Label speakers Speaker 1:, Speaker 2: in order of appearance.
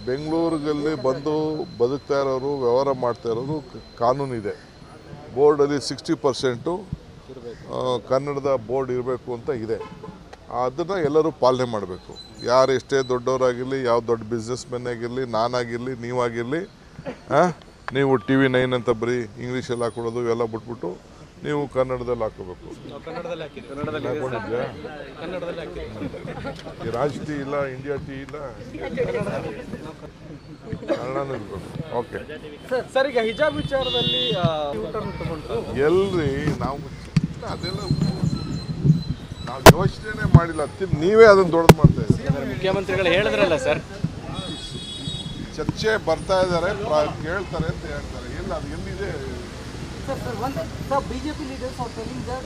Speaker 1: ಬೆಂಗಳೂರಲ್ಲಿ ಬಂದು ಬದುಕ್ತಾ ಇರೋರು ವ್ಯವಹಾರ ಮಾಡ್ತಾ ಇರೋರು ಕಾನೂನಿದೆ. ಬೋರ್ಡಲ್ಲಿ 60% ಕನ್ನಡದ ಬೋರ್ಡ್ ಇರಬೇಕು ಅಂತ ಇದೆ. ಅದನ್ನು ಎಲ್ಲರೂ ಪಾಲನೆ ಮಾಡಬೇಕು. ಯಾರು ಎಷ್ಟೇ ದೊಡ್ಡವರಾಗಿರಲಿ, ಯಾವ ದೊಡ್ಡ ಬಿಸ್ನೆಸ್ ಮೆನ್ ಆಗಿರಲಿ, ನಾನಾಗಿರಲಿ, ನೀವಾಗಿರಲಿ, ನೀವು TV9 ಅಂತ ಬರೀ ಇಂಗ್ಲೀಷಲ್ಲಿ ಹಾಕೊಡೋದು ಇವೆಲ್ಲ ಬಿಟ್ಬಿಟ್ಟು ನೀವು ಕನ್ನಡದಲ್ಲಿ ಹಾಕೋಬೇಕು. ಈ ರಾಜ್ ಟೀ ಇಲ್ಲ, ಇಂಡಿಯಾ ಟೀ ಇಲ್ಲ, ಕನ್ನಡನೂ ಇರಬೇಕು. ಓಕೆ
Speaker 2: ಸರ್, ಈಗ ಹಿಜಾಬ್ ವಿಚಾರದಲ್ಲಿ
Speaker 1: ಎಲ್ರಿ ನಾವು ಅದೆಲ್ಲ ನಾವು ಯೋಚನೆ ಮಾಡಿಲ್ಲ, ನೀವೇ ಅದನ್ನು ದೊಡ್ಡದು ಮಾಡ್ತಾ ಇದ್ದೀರಿ.
Speaker 2: ಮುಖ್ಯಮಂತ್ರಿಗಳು ಹೇಳಿದ್ರಲ್ಲ ಸರ್,
Speaker 1: ಚರ್ಚೆ ಬರ್ತಾ ಇದ್ದಾರೆ, ಕೇಳ್ತಾರೆ ಅಂತ ಹೇಳ್ತಾರೆ. ಎಲ್ಲ ಅದು ಎಲ್ಲಿದೆ?
Speaker 3: BJP leaders are telling that